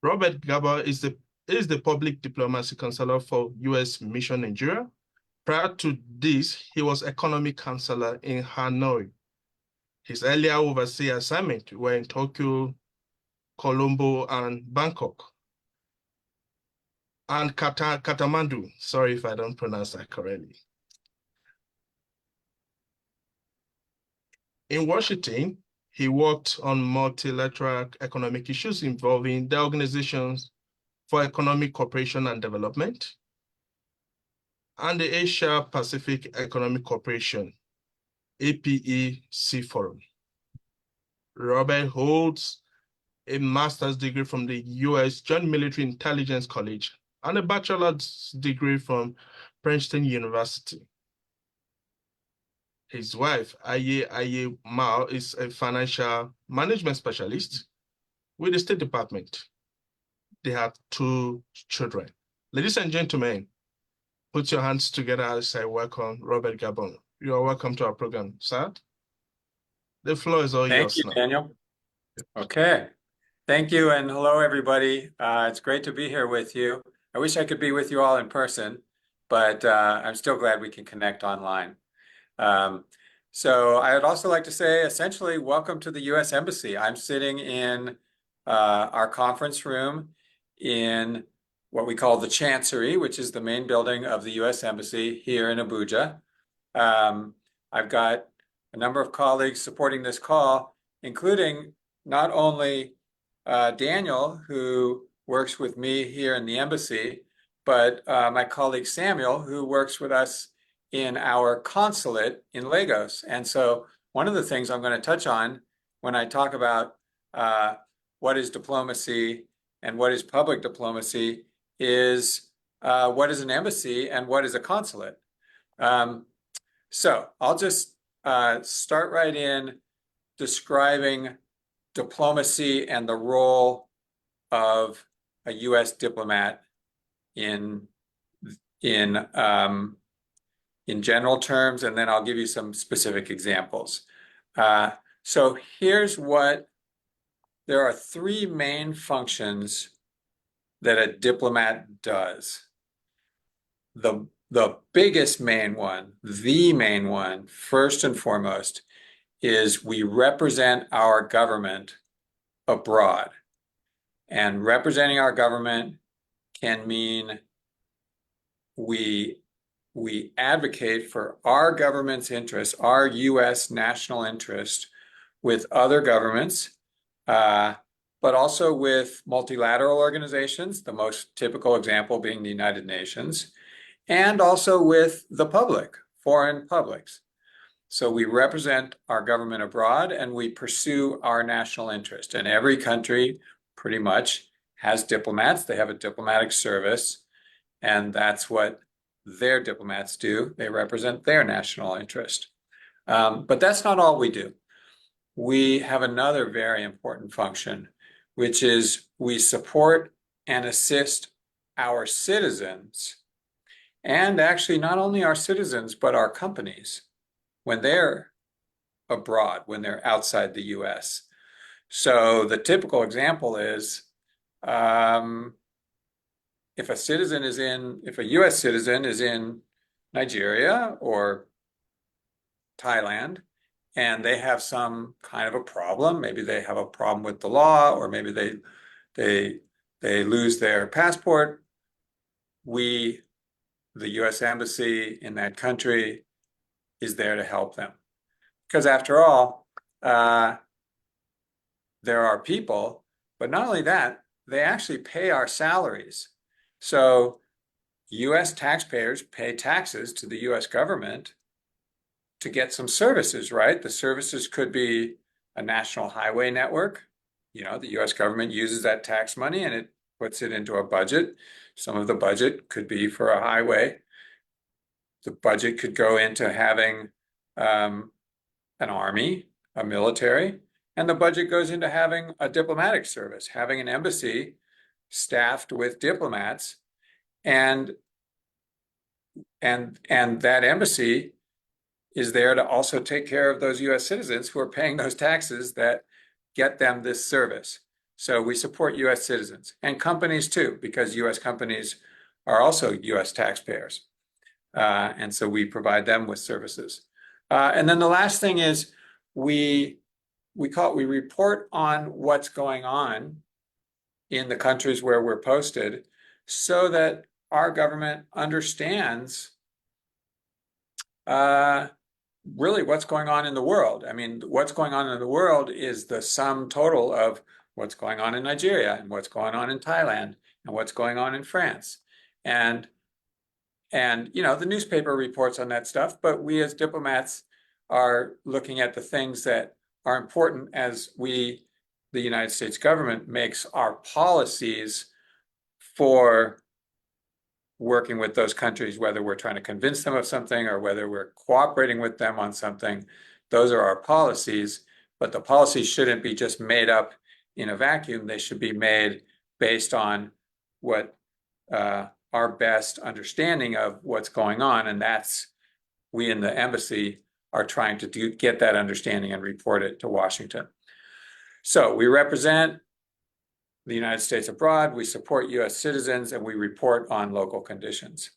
Robert Gabor is the public diplomacy counselor for U.S. Mission Nigeria. Prior to this, he was economic counselor in Hanoi. His earlier overseas assignments were in Tokyo, Colombo, and Bangkok. And Kathmandu. Sorry if I don't pronounce that correctly. In Washington, he worked on multilateral economic issues involving the Organizations for Economic Cooperation and Development and the Asia Pacific Economic Cooperation, APEC Forum. Robert holds a master's degree from the U.S. Joint Military Intelligence College and a bachelor's degree from Princeton University. His wife, Aye Mao, is a financial management specialist with the State Department. They have 2 children. Ladies and gentlemen, put your hands together as I welcome Robert Gabor. You are welcome to our program, sir. The floor is all yours now. Thank you, Daniel. Okay. Thank you, and hello, everybody. It's great to be here with you. I wish I could be with you all in person, but I'm still glad we can connect online. So I would also like to say, essentially, welcome to the U.S. Embassy. I'm sitting in our conference room in what we call the Chancery, which is the main building of the U.S. Embassy here in Abuja. I've got a number of colleagues supporting this call, including not only Daniel, who works with me here in the embassy, but my colleague Samuel, who works with us in our consulate in Lagos. And so one of the things I'm going to touch on when I talk about what is diplomacy and what is public diplomacy is what is an embassy and what is a consulate. So I'll just start right in describing diplomacy and the role of a U.S. diplomat in general terms, and then I'll give you some specific examples. So here's what, there are 3 main functions that a diplomat does. The biggest main one, the main one, first and foremost, is we represent our government abroad. And representing our government can mean we advocate for our government's interests, our U.S. national interest with other governments, but also with multilateral organizations, the most typical example being the United Nations, and also with the public, foreign publics. So we represent our government abroad and we pursue our national interest. And every country pretty much has diplomats. They have a diplomatic service, and that's what their diplomats do. They represent their national interest. But that's not all we do. We have another very important function, which is we support and assist our citizens, and actually not only our citizens, but our companies when they're abroad, when they're outside the US. So the typical example is if a US citizen is in Nigeria or Thailand, and they have some kind of a problem, maybe they have a problem with the law, or maybe they lose their passport, the US Embassy in that country is there to help them. Because after all, there are people, but not only that, they actually pay our salaries. So US taxpayers pay taxes to the US government to get some services, right? The services could be a national highway network. You know, the US government uses that tax money and it puts it into a budget. Some of the budget could be for a highway. The budget could go into having an army, a military, and the budget goes into having a diplomatic service, having an embassy staffed with diplomats, and that embassy is there to also take care of those US citizens who are paying those taxes that get them this service. So we support US citizens and companies too, because US companies are also US taxpayers. And so we provide them with services. And then the last thing is we report on what's going on in the countries where we're posted so that our government understands really what's going on in the world. I mean, what's going on in the world is the sum total of what's going on in Nigeria and what's going on in Thailand and what's going on in France. And you know, the newspaper reports on that stuff, but we as diplomats are looking at the things that are important as we, the United States government, makes our policies for working with those countries, whether we're trying to convince them of something or whether we're cooperating with them on something. Those are our policies, but the policies shouldn't be just made up in a vacuum. They should be made based on what our best understanding of what's going on, and that's we in the embassy are trying to get that understanding and report it to Washington. So we represent the United States abroad, we support US citizens, and we report on local conditions.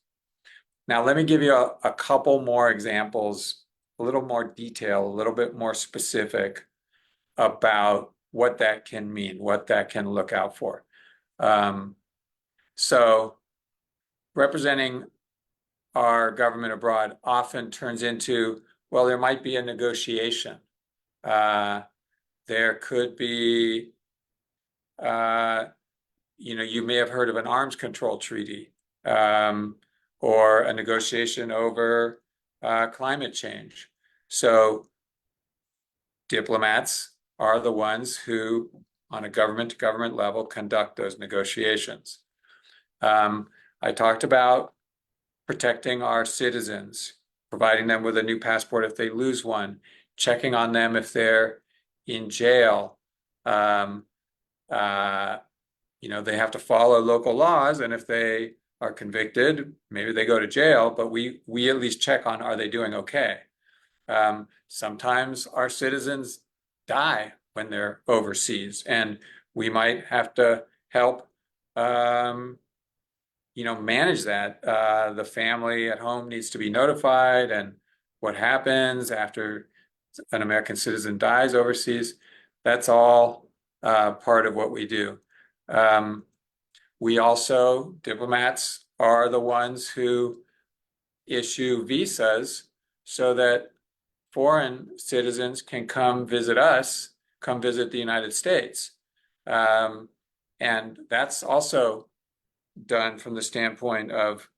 Now, let me give you a couple more examples, a little more detail, a little bit more specific about what that can mean, what that can look out for. So representing our government abroad often turns into, well, there might be a negotiation. There could be, you know, you may have heard of an arms control treaty or a negotiation over climate change. So diplomats are the ones who, on a government-to-government level, conduct those negotiations. I talked about protecting our citizens, providing them with a new passport if they lose one, checking on them if they're in jail. You know, they have to follow local laws, and if they are convicted, maybe they go to jail, but we at least check on, are they doing okay? Sometimes our citizens die when they're overseas, and we might have to help you know, manage that. The family at home needs to be notified, and what happens after an American citizen dies overseas, that's all part of what we do. We also, diplomats are the ones who issue visas so that foreign citizens can come visit us, come visit the United States. And that's also done from the standpoint of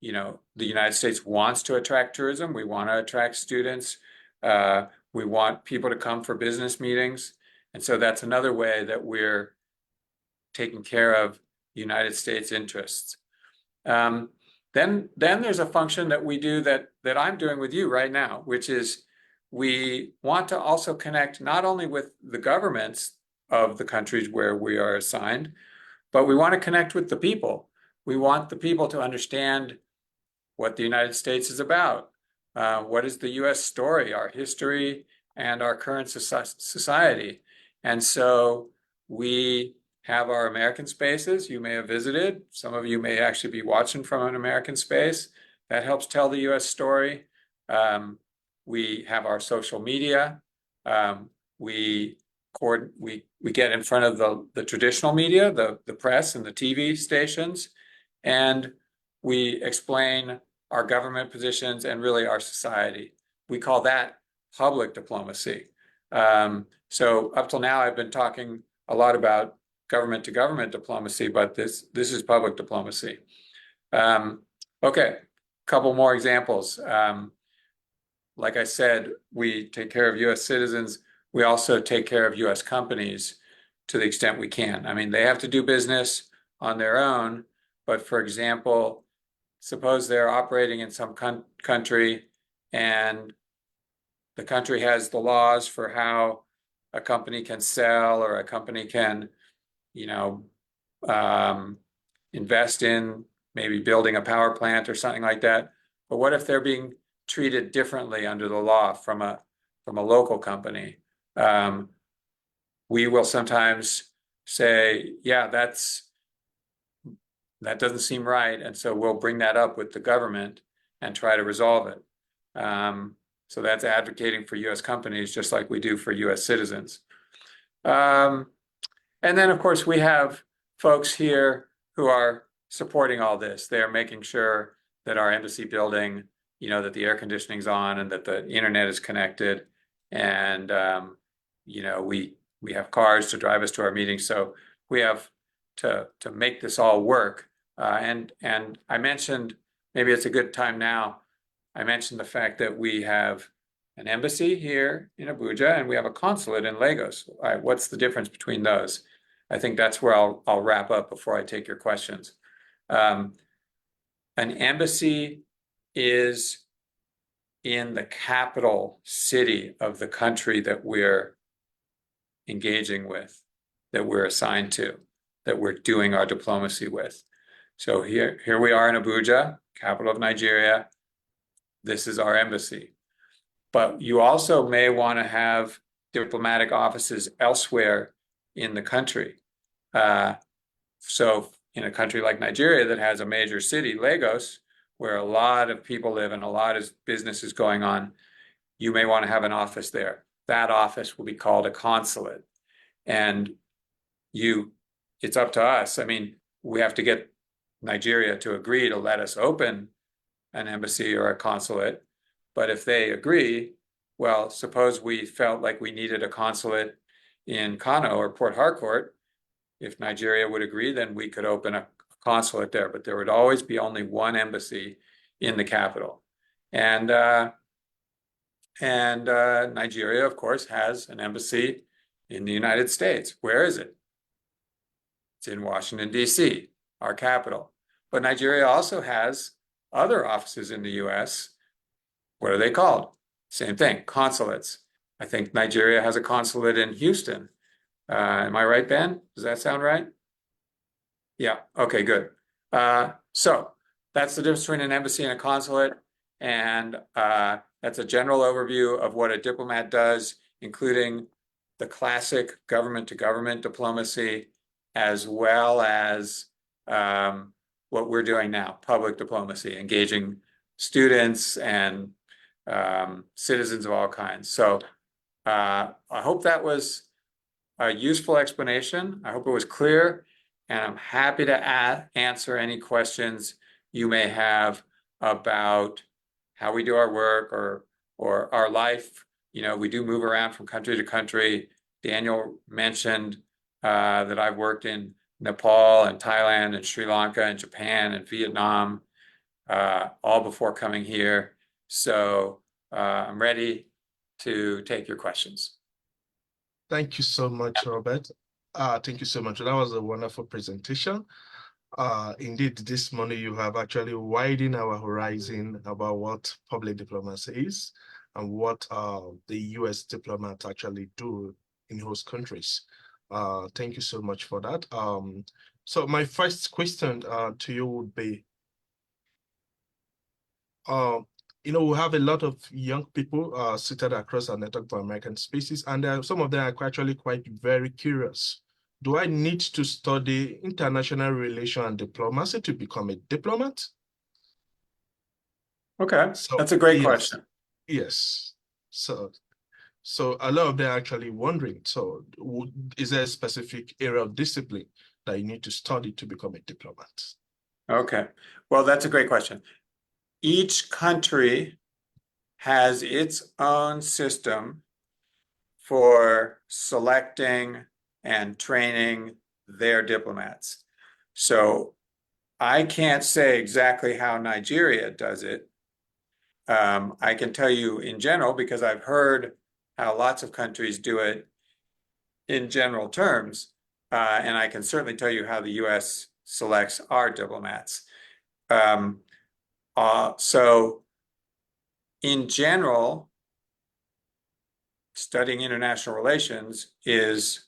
you know, the United States wants to attract tourism. We want to attract students. We want people to come for business meetings. And so that's another way that we're taking care of United States interests. Then there's a function that we do that I'm doing with you right now, which is we want to also connect not only with the governments of the countries where we are assigned, but we want to connect with the people. We want the people to understand what the United States is about. What is the US story, our history, and our current society. And so we have our American spaces you may have visited. Some of you may actually be watching from an American space. That helps tell the US story. We have our social media. We get in front of the traditional media, the press and the TV stations, and we explain our government positions and really our society. We call that public diplomacy. So up till now, I've been talking a lot about government-to-government diplomacy, but this is public diplomacy. Okay, couple more examples. Like I said, we take care of US citizens. We also take care of US companies to the extent we can. I mean, they have to do business on their own, but for example, suppose they're operating in some country and the country has the laws for how a company can sell or a company can, you know, invest in maybe building a power plant or something like that. But what if they're being treated differently under the law from a local company? We will sometimes say, yeah, that doesn't seem right. And so we'll bring that up with the government and try to resolve it. So that's advocating for US companies, just like we do for US citizens. And then, of course, we have folks here who are supporting all this. They're making sure that our embassy building, that the air conditioning's on and that the internet is connected. And, we have cars to drive us to our meetings. So we have to make this all work. And I mentioned, maybe it's a good time now, I mentioned the fact that we have an embassy here in Abuja and we have a consulate in Lagos. All right, what's the difference between those? I think that's where I'll wrap up before I take your questions. An embassy is in the capital city of the country that we're engaging with, that we're assigned to, that we're doing our diplomacy with. So here we are in Abuja, capital of Nigeria. This is our embassy. But you also may want to have diplomatic offices elsewhere in the country. So in a country like Nigeria that has a major city, Lagos, where a lot of people live and a lot of business is going on, you may want to have an office there. That office will be called a consulate. And it's up to us. I mean, we have to get Nigeria to agree to let us open an embassy or a consulate. But if they agree, well, suppose we felt like we needed a consulate in Kano or Port Harcourt. If Nigeria would agree, then we could open a consulate there. But there would always be only one embassy in the capital. And Nigeria, of course, has an embassy in the United States. Where is it? It's in Washington, D.C., our capital. But Nigeria also has other offices in the U.S. What are they called? Same thing, consulates. I think Nigeria has a consulate in Houston. Am I right, Ben? Does that sound right? Yeah, okay, good. So that's the difference between an embassy and a consulate. And that's a general overview of what a diplomat does, including the classic government-to-government diplomacy, as well as what we're doing now, public diplomacy, engaging students and citizens of all kinds. So I hope that was a useful explanation. I hope it was clear, and I'm happy to answer any questions you may have about how we do our work or our life. We do move around from country to country. Daniel mentioned that I've worked in Nepal and Thailand and Sri Lanka and Japan and Vietnam, all before coming here. So I'm ready to take your questions. Thank you so much, Robert. Thank you so much. That was a wonderful presentation. Indeed, this morning you have actually widened our horizon about what public diplomacy is and what the US diplomats actually do in host countries. Thank you so much for that. So my first question to you would be, we have a lot of young people seated across our network for American Spaces, and some of them are actually quite very curious. Do I need to study international relations and diplomacy to become a diplomat? Okay, So that's a great yes, question. yes. So a lot of them are actually wondering, so is there a specific area of discipline that you need to study to become a diplomat? Okay, well, that's a great question. Each country has its own system for selecting and training their diplomats. So I can't say exactly how Nigeria does it. I can tell you in general, because I've heard how lots of countries do it in general terms, and I can certainly tell you how the US selects our diplomats. So in general, studying international relations is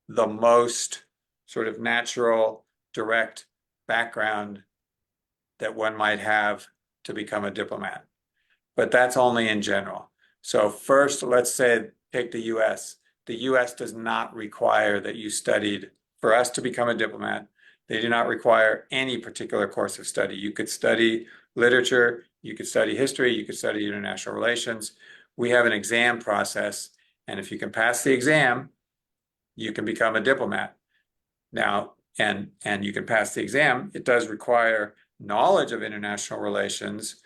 the most sort of natural, direct background that one might have to become a diplomat. But that's only in general. So first, let's say take the US. The US does not require that you studied. For us to become a diplomat, they do not require any particular course of study. You could study literature, you could study history, you could study international relations. We have an exam process, and if you can pass the exam, you can become a diplomat. Now, and you can pass the exam. It does require knowledge of international relations,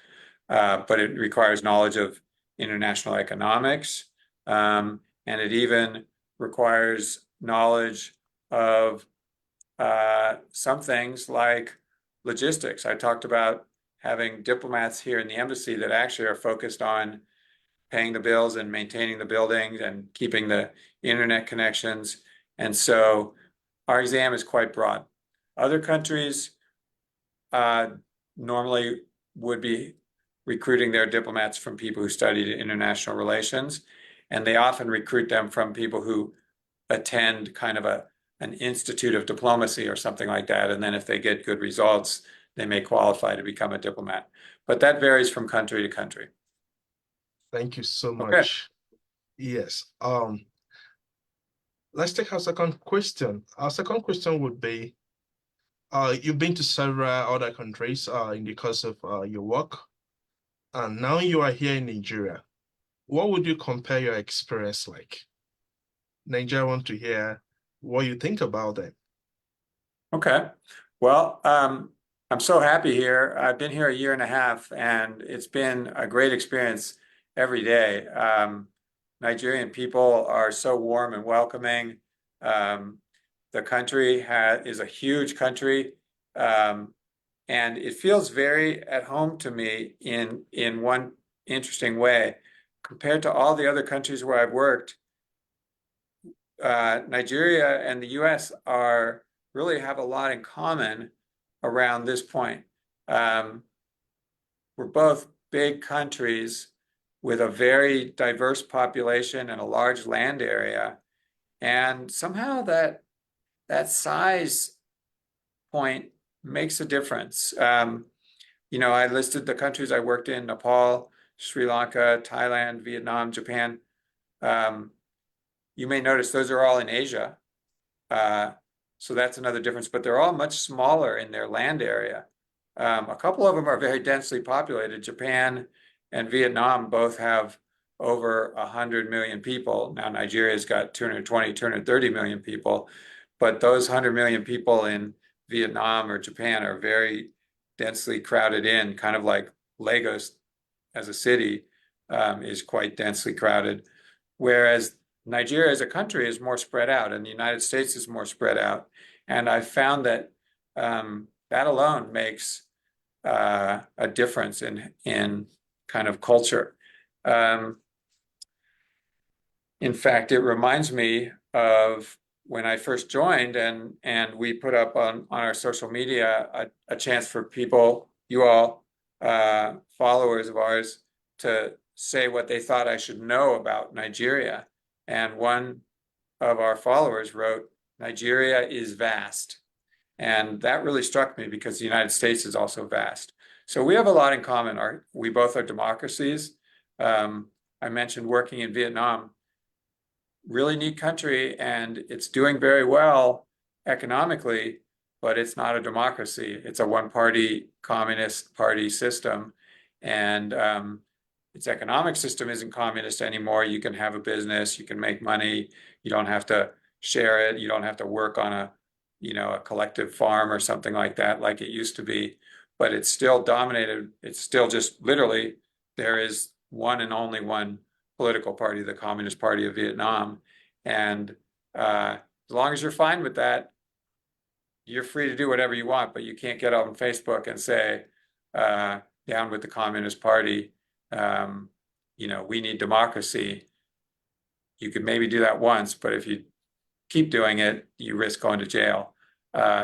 but it requires knowledge of international economics, and it even requires knowledge of some things like logistics. I talked about having diplomats here in the embassy that actually are focused on paying the bills and maintaining the buildings and keeping the internet connections. And so our exam is quite broad. Other countries normally would be recruiting their diplomats from people who studied international relations, and they often recruit them from people who attend kind of an institute of diplomacy or something like that. And then if they get good results, they may qualify to become a diplomat. But that varies from country to country. Thank you so Okay. much. Yes. Let's take our second question. Our second question would be, you've been to several other countries in the course of your work, and now you are here in Nigeria. What would you compare your experience like? Nigeria, I want to hear what you think about that. Okay. Well, I'm so happy here. I've been here a year and a half, and it's been a great experience every day. Nigerian people are so warm and welcoming. The country is a huge country, and it feels very at home to me in one interesting way. Compared to all the other countries where I've worked, Nigeria and the US really have a lot in common around this point. We're both big countries with a very diverse population and a large land area. And somehow that size point makes a difference. I listed the countries I worked in: Nepal, Sri Lanka, Thailand, Vietnam, Japan. You may notice those are all in Asia. So that's another difference, but they're all much smaller in their land area. A couple of them are very densely populated. Japan and Vietnam both have over 100 million people. Now Nigeria's got 220, 230 million people, but those 100 million people in Vietnam or Japan are very densely crowded in, kind of like Lagos as a city is quite densely crowded. Whereas Nigeria as a country is more spread out, and the United States is more spread out. And I found that that alone makes a difference in kind of culture. In fact, it reminds me of when I first joined, and we put up on our social media a chance for people, you all, followers of ours, to say what they thought I should know about Nigeria. And one of our followers wrote, "Nigeria is vast." And that really struck me because the United States is also vast. So we have a lot in common. We both are democracies. I mentioned working in Vietnam. Really neat country, and it's doing very well economically, but it's not a democracy. It's a one-party communist party system. And its economic system isn't communist anymore. You can have a business, you can make money, you don't have to share it, you don't have to work on a collective farm or something like that, like it used to be. But it's still dominated. It's still just literally, there is one and only one political party, the Communist Party of Vietnam. And as long as you're fine with that, you're free to do whatever you want, but you can't get on Facebook and say, down with the Communist Party, we need democracy. You could maybe do that once, but if you keep doing it, you risk going to jail.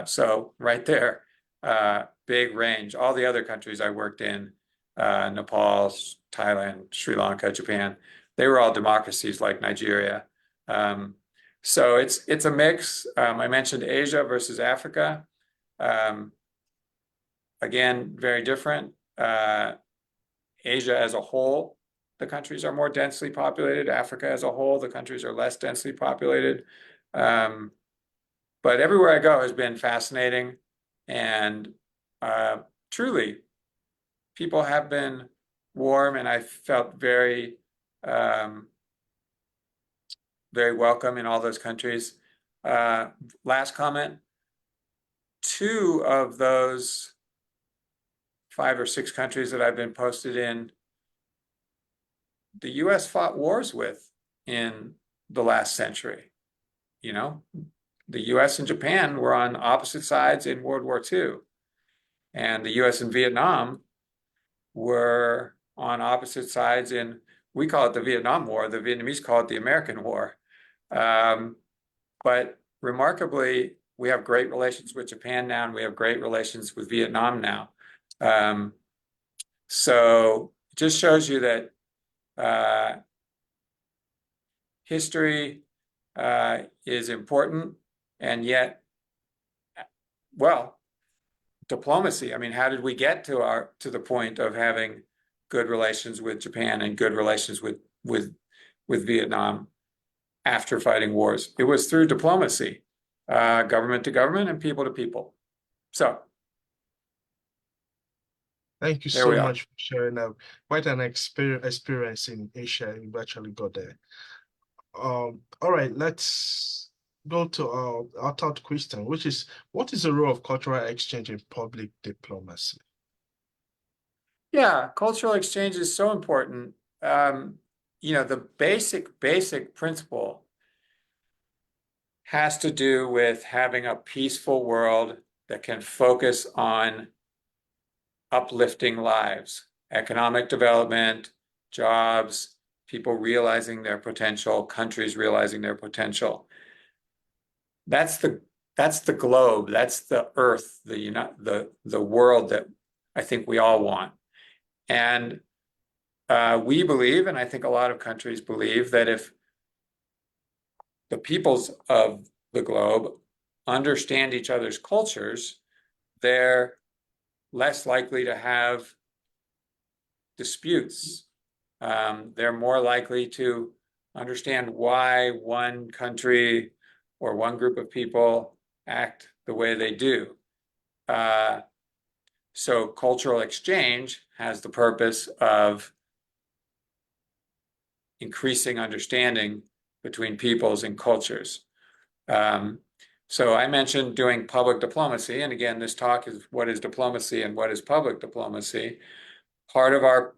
So right there, big range. All the other countries I worked in, Nepal, Thailand, Sri Lanka, Japan, they were all democracies like Nigeria. So it's a mix. I mentioned Asia versus Africa. Again, very different. Asia as a whole, the countries are more densely populated. Africa as a whole, the countries are less densely populated. But everywhere I go has been fascinating, and truly, people have been warm, and I felt very, very welcome in all those countries. Last comment, 2 of those 5 or 6 countries that I've been posted in, the US fought wars with in the last century. You know, the US and Japan were on opposite sides in World War II, and the US and Vietnam were on opposite sides in, we call it the Vietnam War, the Vietnamese call it the American War. But remarkably, we have great relations with Japan now, and we have great relations with Vietnam now. So it just shows you that history is important, and yet, well, diplomacy. I mean, how did we get to the point of having good relations with Japan and good relations with Vietnam after fighting wars? It was through diplomacy, government to government and people to people. So Thank you there we so are. much for sharing that. Quite an experience in Asia. You've actually got there. All right, let's go to our third question, which is, what is the role of cultural exchange in public diplomacy? Yeah, cultural exchange is so important. You know, the basic principle has to do with having a peaceful world that can focus on uplifting lives, economic development, jobs, people realizing their potential, countries realizing their potential. That's the globe, that's the earth, the world that I think we all want. And we believe, and I think a lot of countries believe, that if the peoples of the globe understand each other's cultures, they're less likely to have disputes. They're more likely to understand why one country or one group of people act the way they do. So cultural exchange has the purpose of increasing understanding between peoples and cultures. So I mentioned doing public diplomacy, and again, this talk is what is diplomacy and what is public diplomacy. Part of our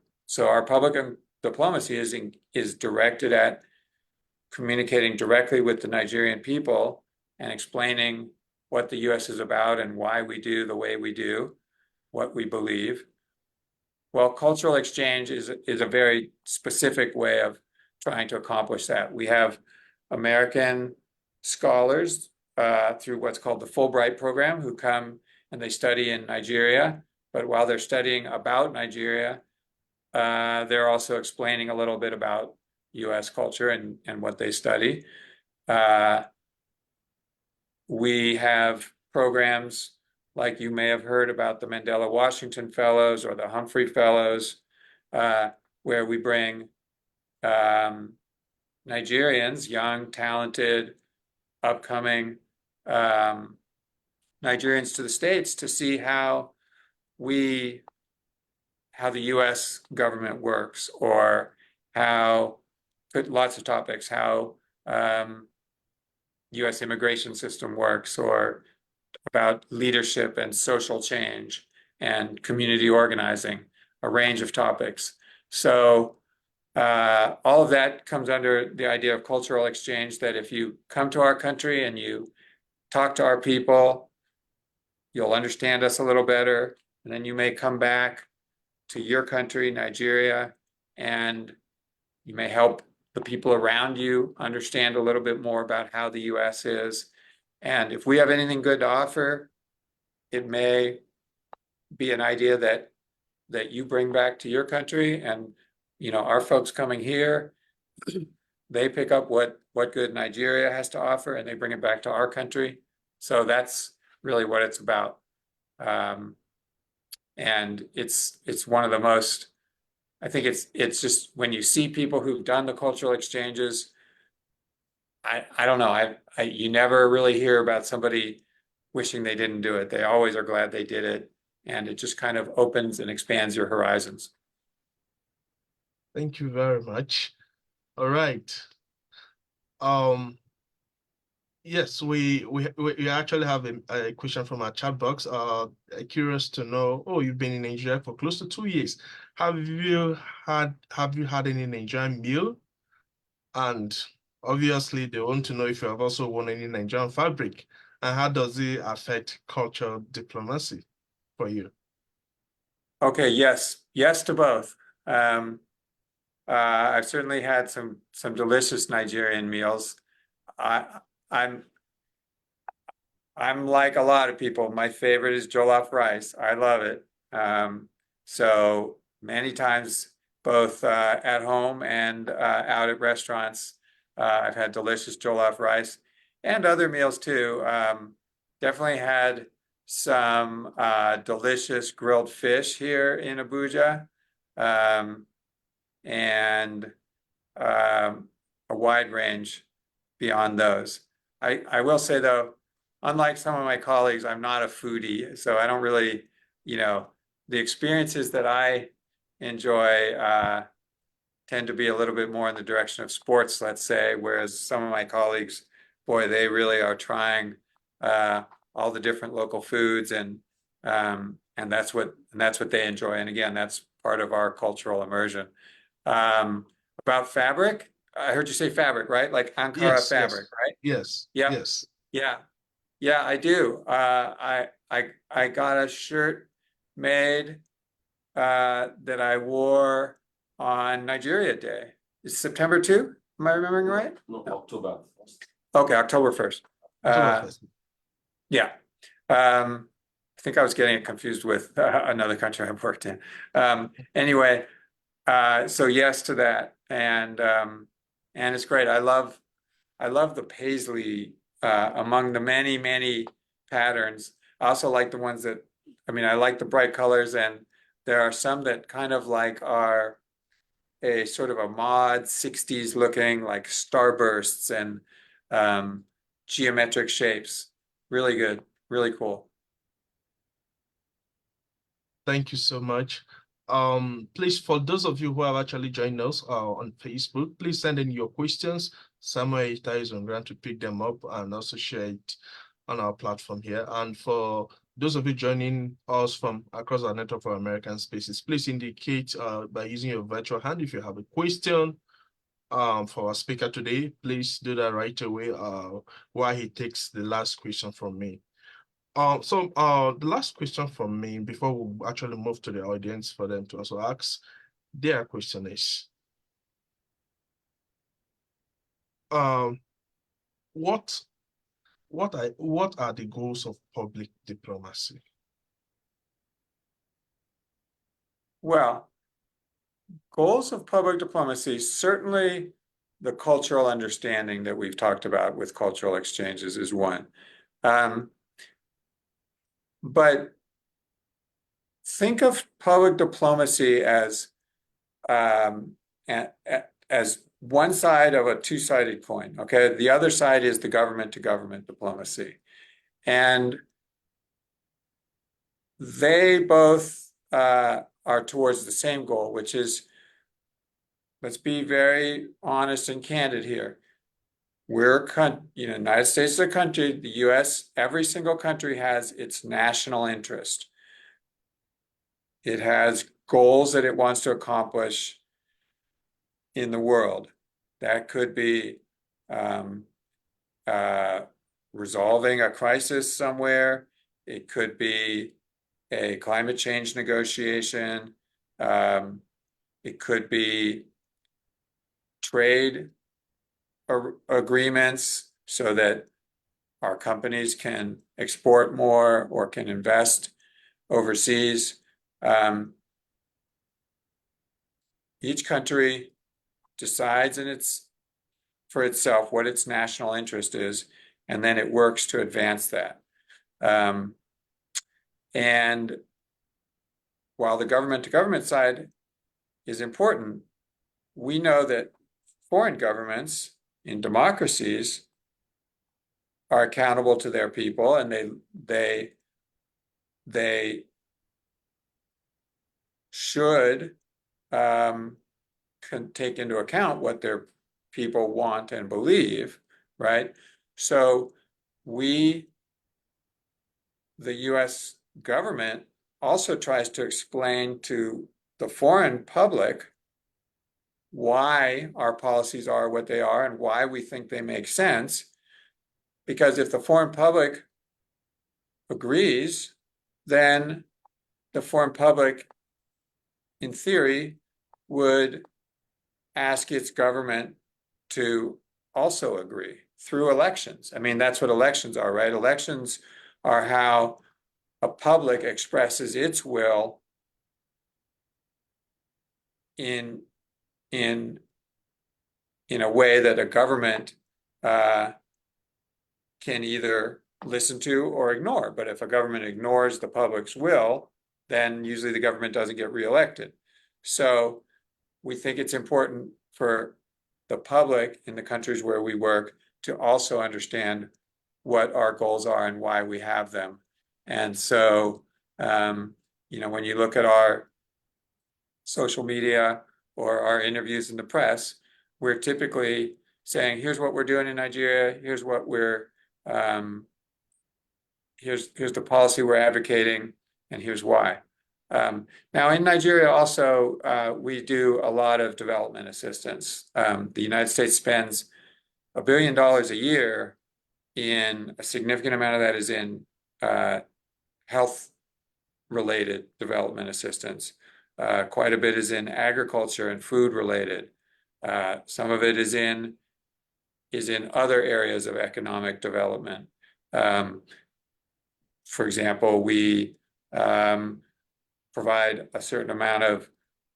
public diplomacy is directed at communicating directly with the Nigerian people and explaining what the US is about and why we do the way we do, what we believe. Well, cultural exchange is a very specific way of trying to accomplish that. We have American scholars through what's called the Fulbright program who come and they study in Nigeria, but while they're studying about Nigeria, they're also explaining a little bit about US culture and what they study. We have programs like you may have heard about the Mandela Washington Fellows or the Humphrey Fellows, where we bring Nigerians, young, talented, upcoming Nigerians to the States to see how the US government works, or lots of topics, how US immigration system works, or about leadership and social change and community organizing, a range of topics. So all of that comes under the idea of cultural exchange, that if you come to our country and you talk to our people, you'll understand us a little better, and then you may come back to your country, Nigeria, and you may help the people around you understand a little bit more about how the US is. And if we have anything good to offer, it may be an idea that you bring back to your country, and our folks coming here, they pick up what good Nigeria has to offer and they bring it back to our country. So that's really what it's about. And it's one of the most I think it's just when you see people who've done the cultural exchanges, I don't know. You never really hear about somebody wishing they didn't do it. They always are glad they did it, and it just kind of opens and expands your horizons. Thank you very much. All right. Um, yes, we actually have a question from our chat box. Curious to know, oh, you've been in Nigeria for close to 2 years. Have you had any Nigerian meal? And obviously they want to know if you have also worn any Nigerian fabric, and how does it affect cultural diplomacy for you? Okay, yes to both. I've certainly had some delicious Nigerian meals. I I'm I'm like a lot of people. My favorite is jollof rice. I love it. So many times, both at home and out at restaurants, I've had delicious jollof rice and other meals too. Definitely had some delicious grilled fish here in Abuja, um, and a wide range beyond those. I will say though, unlike some of my colleagues, I'm not a foodie, so I don't really, the experiences that I enjoy tend to be a little bit more in the direction of sports, let's say, whereas some of my colleagues, boy, they really are trying uh, all the different local foods, and that's what they enjoy. And again, that's part of our cultural immersion. Um, about fabric, I heard you say fabric, right? Like Ankara Yes, fabric, yes, right? yes, Yep. yes. Yeah. Yeah, I do. I got a shirt made that I wore on Nigeria Day. Is September 2? Am I remembering right? No, October 1st. Okay, October 1st. October 1st. Yeah. I think I was getting it confused with another country I've worked in. Anyway, so yes to that. And it's great. I love the paisley among the many, many patterns. I also like the ones that, I like the bright colors, and there are some that kind of like are a sort of a mod 60s looking, like starbursts and geometric shapes. Really good, really cool. Thank you so much. Please, for those of you who have actually joined us on Facebook, please send in your questions. Samuel Ita is on ground to pick them up and also share it on our platform here. And for those of you joining us from across our network for American Spaces, please indicate by using your virtual hand if you have a question for our speaker today. Please do that right away while he takes the last question from me. The last question from me before we actually move to the audience for them to also ask their question is, um, what are the goals of public diplomacy? Well, goals of public diplomacy, certainly the cultural understanding that we've talked about with cultural exchanges is one. But think of public diplomacy as as one side of a two-sided coin. Okay, the other side is the government-to-government diplomacy, and they both are towards the same goal, which is, let's be very honest and candid here. United States is a country, the US, every single country has its national interest. It has goals that it wants to accomplish in the world. That could be resolving a crisis somewhere. It could be a climate change negotiation. It could be trade agreements so that our companies can export more or can invest overseas. Each country decides for itself what its national interest is, and then it works to advance that. And while the government-to-government side is important. We know that foreign governments in democracies are accountable to their people, and they should take into account what their people want and believe, right? So the US government also tries to explain to the foreign public why our policies are what they are and why we think they make sense. Because if the foreign public agrees, then the foreign public, in theory, would ask its government to also agree through elections. I mean, that's what elections are, right? Elections are how a public expresses its will in a way that a government can either listen to or ignore. But if a government ignores the public's will, then usually the government doesn't get reelected. So we think it's important for the public in the countries where we work to also understand what our goals are and why we have them. And so, when you look at our social media or our interviews in the press, we're typically saying, here's what we're doing in Nigeria, here's what here's the policy we're advocating, and here's why. Now in Nigeria also, we do a lot of development assistance. The United States spends $1 billion a year a significant amount of that is in health-related development assistance. Quite a bit is in agriculture and food-related. Some of it is in other areas of economic development. For example, we provide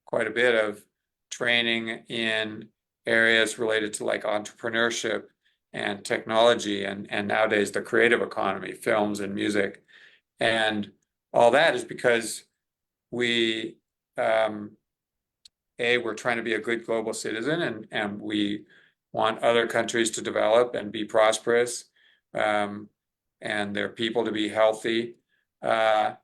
quite a bit of training in areas related to like entrepreneurship and technology and nowadays the creative economy, films and music. And all that is because we're trying to be a good global citizen and we want other countries to develop and be prosperous, and their people to be healthy. And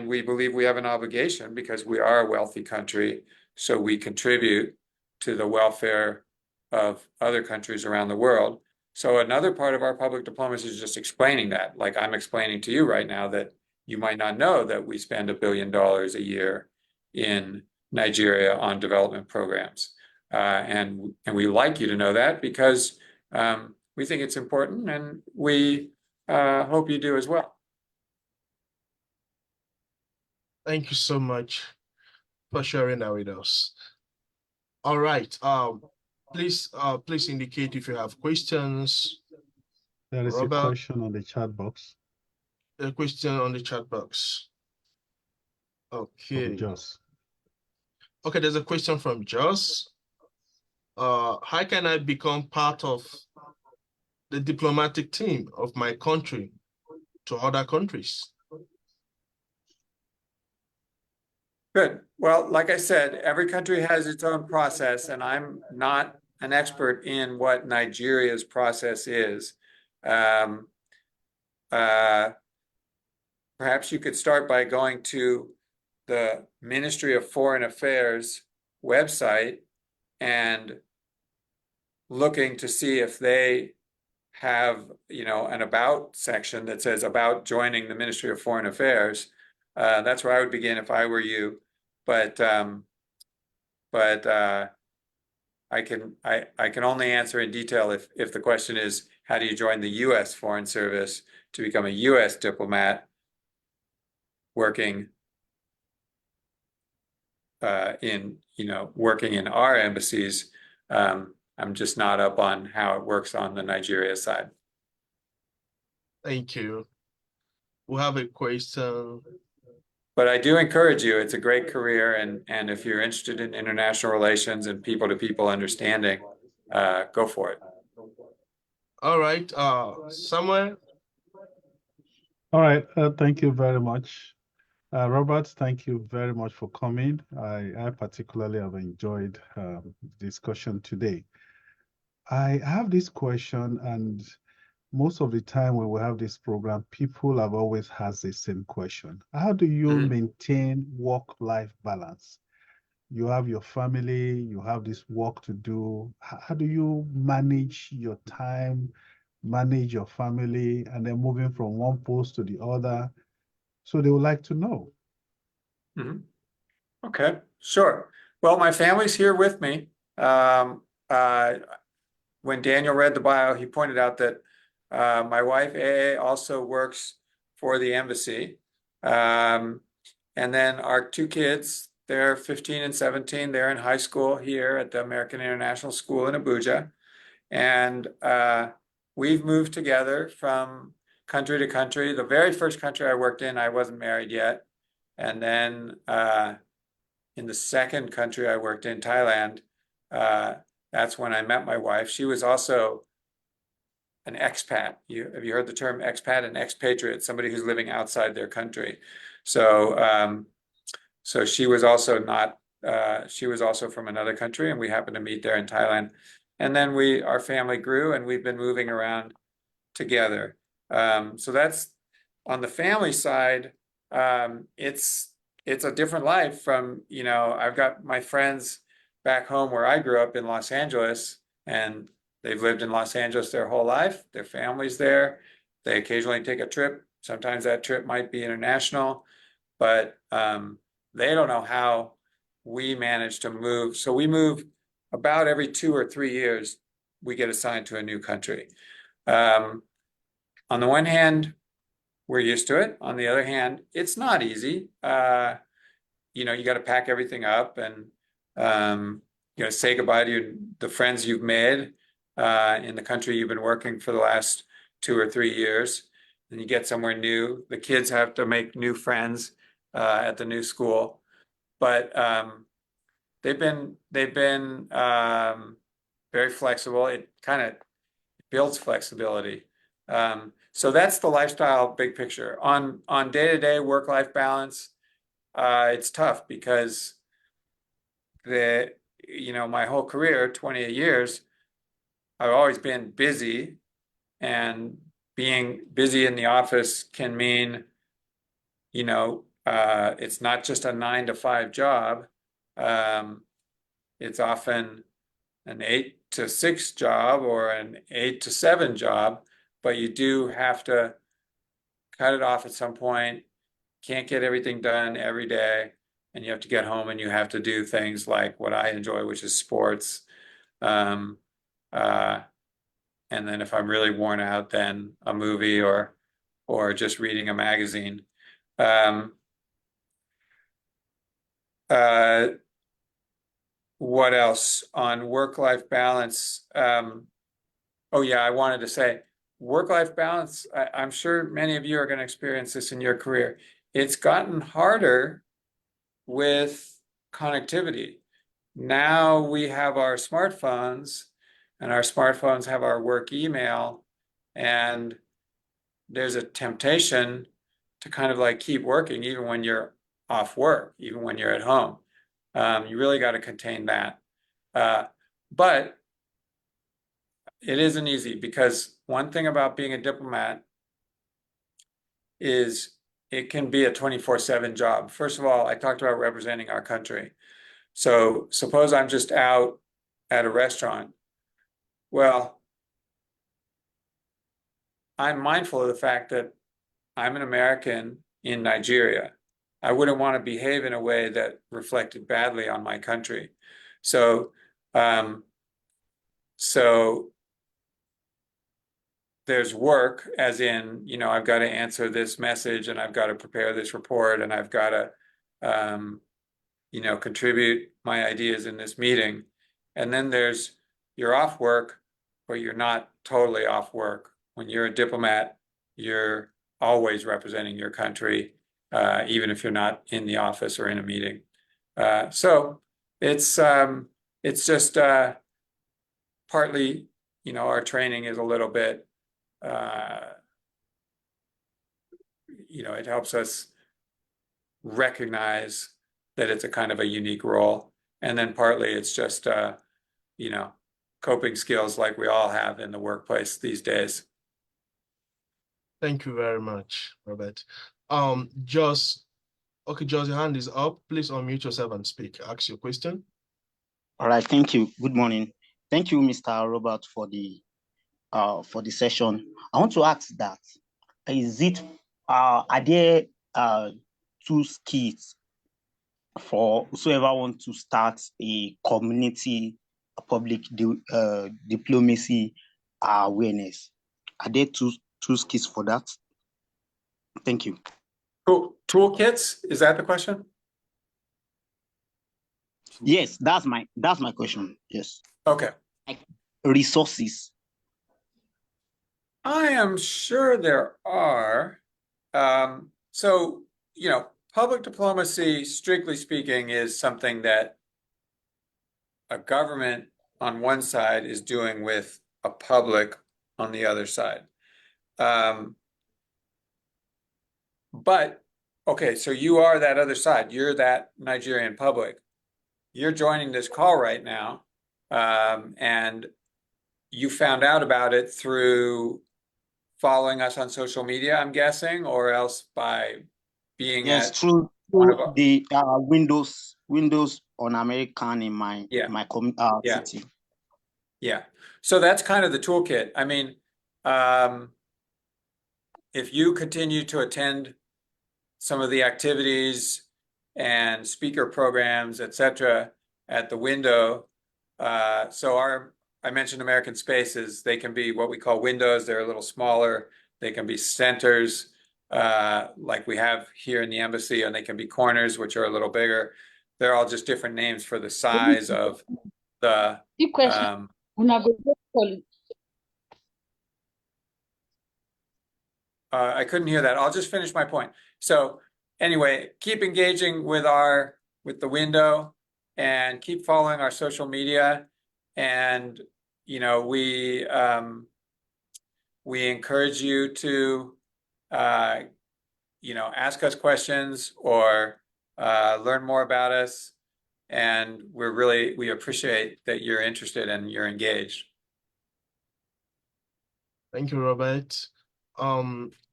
we believe we have an obligation because we are a wealthy country, so we contribute to the welfare of other countries around the world. So another part of our public diplomacy is just explaining that, like I'm explaining to you right now that you might not know that we spend $1 billion a year in Nigeria on development programs. And we like you to know that because we think it's important and we hope you do as well. Thank you so much for sharing that with us. All right. Please indicate if you have questions. There is Robert, a question on the chat box. A question on the chat box. Okay. From Joss. Okay, there's a question from Joss. How can I become part of the diplomatic team of my country to other countries? Good. Well, like I said, every country has its own process, and I'm not an expert in what Nigeria's process is. Perhaps you could start by going to the Ministry of Foreign Affairs website and looking to see if they have, an about section that says about joining the Ministry of Foreign Affairs. That's where I would begin if I were you. But I can only answer in detail if the question is how do you join the U.S. Foreign Service to become a U.S. diplomat working working in our embassies. I'm just not up on how it works on the Nigeria side. Thank you. We have a question. But I do encourage you, it's a great career, and if you're interested in international relations and people-to-people understanding, go for it. All right, Samuel. All right, thank you very much. Robert, thank you very much for coming. I particularly have enjoyed the discussion today. I have this question, and most of the time when we have this program, people have always had the same question. How do you Mhm. maintain work-life balance? You have your family, you have this work to do. How do you manage your time, manage your family, and then moving from one post to the other? So they would like to know. Mhm. Okay, sure. Well, my family's here with me. Um, uh, when Daniel read the bio, he pointed out that my wife A also works for the embassy. And then our two kids, they're 15 and 17. They're in high school here at the American International School in Abuja. And we've moved together from country to country. The very first country I worked in, I wasn't married yet. And then in the second country I worked in, Thailand, that's when I met my wife. She was also an expat. Have you heard the term expat? An expatriate, somebody who's living outside their country. So so she was also not she was also from another country, and we happened to meet there in Thailand. And then our family grew, and we've been moving around together. So that's on the family side. It's a different life from, I've got my friends back home where I grew up in Los Angeles, and they've lived in Los Angeles their whole life. Their family's there. They occasionally take a trip. Sometimes that trip might be international, but they don't know how we manage to move. So we move about every 2 or 3 years. We get assigned to a new country. On the one hand, we're used to it. On the other hand, it's not easy. You got to pack everything up and say goodbye to the friends you've made in the country you've been working for the last 2 or 3 years. And you get somewhere new. The kids have to make new friends at the new school, but they've been very flexible. It kind of builds flexibility. So that's the lifestyle big picture. On day-to-day work-life balance, it's tough because my whole career, 28 years, I've always been busy, and being busy in the office can mean, it's not just a 9 to 5 job. It's often an 8 to 6 job or an 8 to 7 job, but you do have to cut it off at some point. Can't get everything done every day, and you have to get home and you have to do things like what I enjoy, which is sports. Um, uh, and then if I'm really worn out, then a movie or just reading a magazine. Um, uh, what else on work-life balance? Oh yeah, I wanted to say work-life balance. I'm sure many of you are going to experience this in your career. It's gotten harder with connectivity. Now we have our smartphones, and our smartphones have our work email, and there's a temptation to kind of like keep working even when you're off work, even when you're at home. You really got to contain that. But it isn't easy, because one thing about being a diplomat is it can be a 24/7 job. First of all, I talked about representing our country. So suppose I'm just out at a restaurant. Well, I'm mindful of the fact that I'm an American in Nigeria. I wouldn't want to behave in a way that reflected badly on my country. So, um, so there's work, as in, I've got to answer this message, and I've got to prepare this report, and I've got to, contribute my ideas in this meeting. And then there's you're off work, but you're not totally off work. When you're a diplomat, you're always representing your country, even if you're not in the office or in a meeting. So it's just partly, our training is a little bit, it helps us recognize that it's a kind of a unique role. And then partly it's just, you know, coping skills like we all have in the workplace these days. Thank you very much, Robert. Joss, okay, Joss, your hand is up. Please unmute yourself and speak. Ask your question. All right, thank you. Good morning. Thank you, Mr. Robert, for the session. I want to ask that are there two skills for whoever wants to start a community public diplomacy awareness? Are there two skills for that? Thank you. Toolkits, is that the question? Yes, that's my question. Yes. Okay. Resources. I am sure there are. So, you know, public diplomacy, strictly speaking, is something that a government on one side is doing with a public on the other side. But, okay, so you are that other side. You're that Nigerian public. You're joining this call right now, and you found out about it through following us on social media, I'm guessing, or else by being Yes, at through one of our, the Windows on American in my Yeah. city. Yeah. So that's kind of the toolkit. I mean, if you continue to attend some of the activities and speaker programs, etc., at the window, I mentioned American Spaces. They can be what we call windows. They're a little smaller. They can be centers, like we have here in the embassy, and they can be corners, which are a little bigger. They're all just different names for the size of the. I couldn't hear that. I'll just finish my point. So anyway, keep engaging with the window and keep following our social media. And, you know, we encourage you to, you know, ask us questions or learn more about us. And we appreciate that you're interested and you're engaged. Thank you, Robert.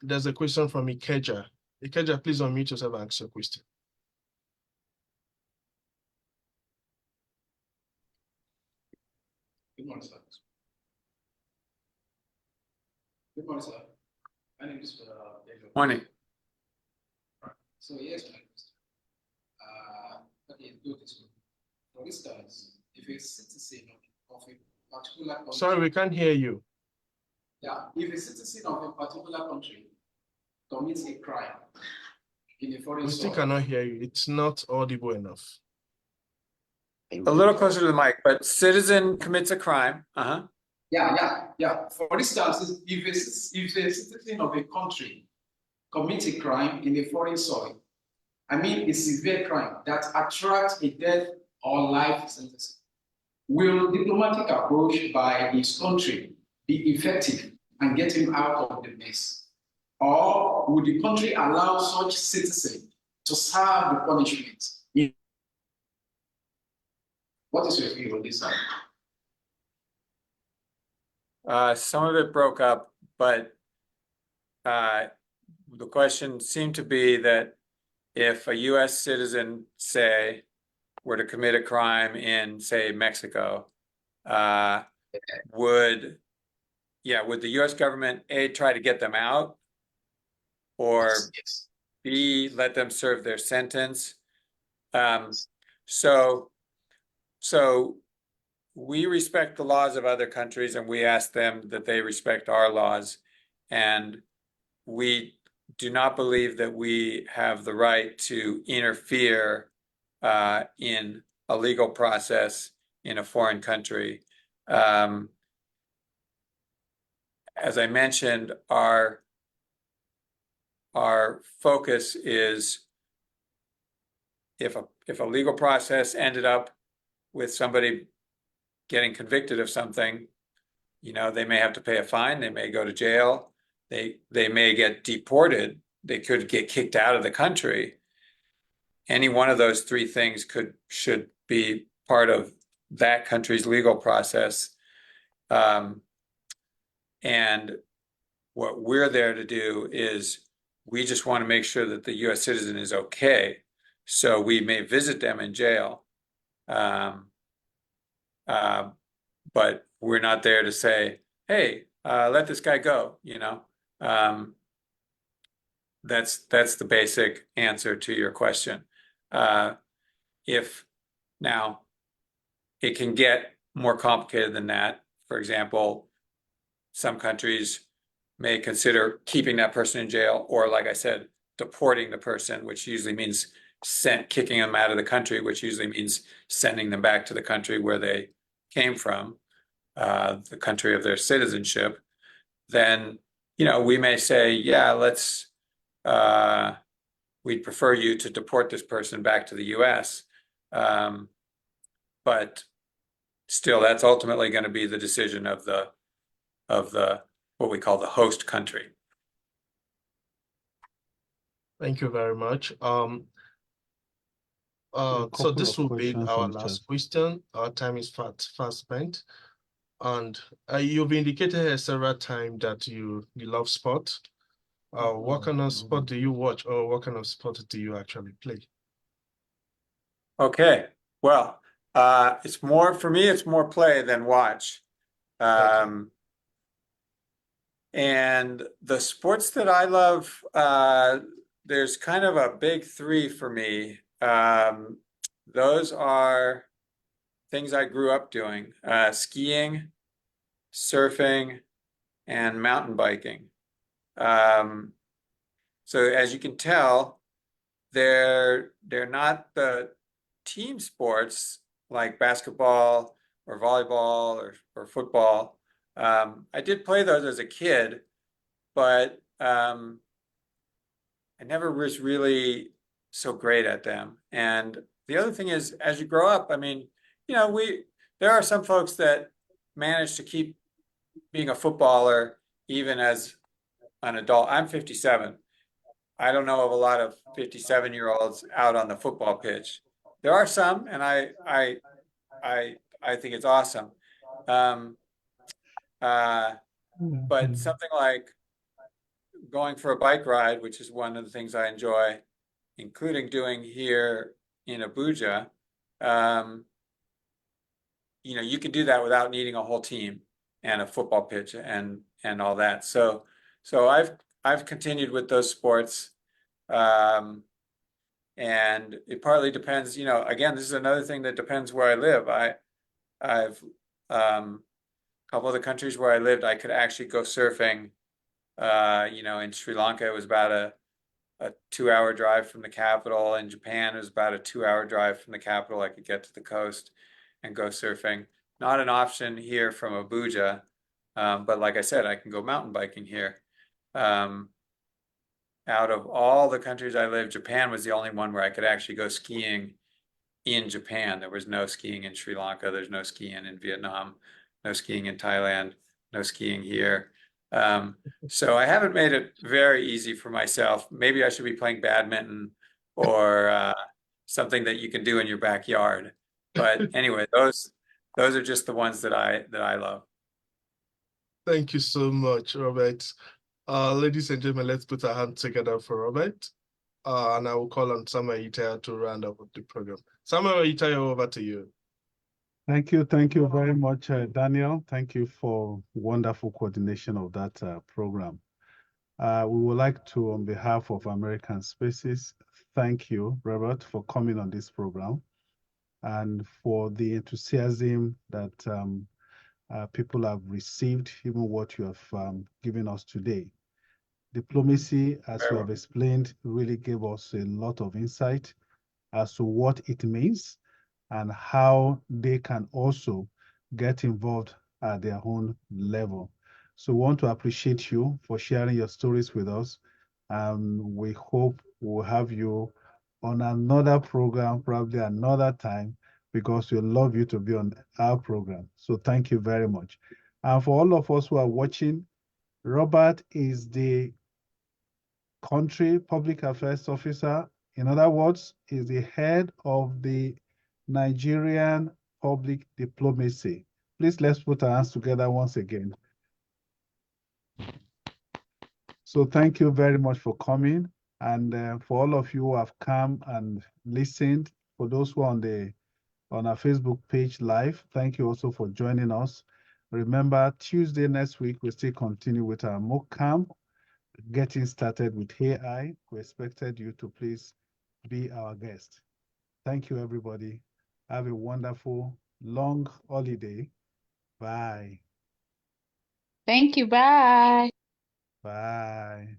There's a question from Ikeja. Ikeja, please unmute yourself and ask your question. Good morning, sir. Good morning, sir. My name is David. Morning. So here's my question. Okay, go this way. For instance, if a citizen of a particular country. Sorry, we can't hear you. Yeah, if a citizen of a particular country commits a crime in a foreign We still soil, cannot hear you. It's not audible enough. A little closer to the mic, but citizen commits a crime. Yeah. For instance, if a citizen of a country commits a crime in a foreign soil, I mean a severe crime that attracts a death or life sentence, will diplomatic approach by his country be effective and get him out of the mess? Or would the country allow such citizen to serve the punishment? What is your view on this side? Some of it broke up, but the question seemed to be that if a U.S. citizen, say, were to commit a crime in, say, Mexico, would the U.S. government A, try to get them out, or Yes. B, let them serve their sentence? So we respect the laws of other countries, and we ask them that they respect our laws. And we do not believe that we have the right to interfere in a legal process in a foreign country. As I mentioned, our focus is if a legal process ended up with somebody getting convicted of something, you know, they may have to pay a fine, they may go to jail, they may get deported, they could get kicked out of the country. any one of those three things should be part of that country's legal process. And what we're there to do is we just want to make sure that the U.S. citizen is okay. So we may visit them in jail, but we're not there to say, hey, let this guy go, you know. That's the basic answer to your question. If now it can get more complicated than that. For example, some countries may consider keeping that person in jail, or like I said, deporting the person, which usually means kicking them out of the country, which usually means sending them back to the country where they came from, the country of their citizenship. Then, you know, we may say, yeah, we'd prefer you to deport this person back to the US. But still, that's ultimately going to be the decision of the what we call the host country. Thank you very much. So this will be our last question. Our time is fast spent. And you've indicated several times that you love sport. What kind of sport do you watch, or what kind of sport do you actually play? Okay, well, it's more, for me, it's more play than watch. And the sports that I love, there's kind of a big three for me. Those are things I grew up doing: skiing, surfing, and mountain biking. So as you can tell, they're not the team sports like basketball or volleyball or football. I did play those as a kid, but I never was really so great at them. And the other thing is, as you grow up, I mean, you know, there are some folks that manage to keep being a footballer even as an adult. I'm 57. I don't know of a lot of 57-year-olds out on the football pitch. There are some, and I think it's awesome. But something like going for a bike ride, which is one of the things I enjoy, including doing here in Abuja, you know, you can do that without needing a whole team and a football pitch and all that. So I've continued with those sports. And it partly depends, you know, again, this is another thing that depends where I live. I've a couple of the countries where I lived, I could actually go surfing. You know, in Sri Lanka, it was about a 2-hour drive from the capital. In Japan, it was about a 2-hour drive from the capital. I could get to the coast and go surfing. Not an option here from Abuja, but like I said, I can go mountain biking here. Out of all the countries I lived, Japan was the only one where I could actually go skiing in Japan. There was no skiing in Sri Lanka. There's no skiing in Vietnam, no skiing in Thailand, no skiing here. So I haven't made it very easy for myself. Maybe I should be playing badminton or something that you can do in your backyard. But anyway, those are just the ones that I love. Thank you so much, Robert. Ladies and gentlemen, let's put our hands together for Robert. And I will call on Samuel Itaya to round up the program. Samuel Itaya, over to you. Thank you very much, Daniel. Thank you for wonderful coordination of that program. We would like to, on behalf of American Spaces, thank you, Robert, for coming on this program and for the enthusiasm that people have received, even what you have given us today. Diplomacy, as you have explained, really gave us a lot of insight as to what it means and how they can also get involved at their own level. So we want to appreciate you for sharing your stories with us. We hope we'll have you on another program, probably another time, because we love you to be on our program. So thank you very much. And for all of us who are watching, Robert is the Country Public Affairs Officer In other words, is the head of the Nigerian public diplomacy. Please let's put our hands together once again. So thank you very much for coming. And for all of you who have come and listened, for those who are on our Facebook page live, thank you also for joining us. Remember, Tuesday next week, we still continue with our MOOC camp, getting started with AI. We expected you to please be our guest. Thank you, everybody. Have a wonderful, long holiday. Bye. Thank you. Bye. Bye.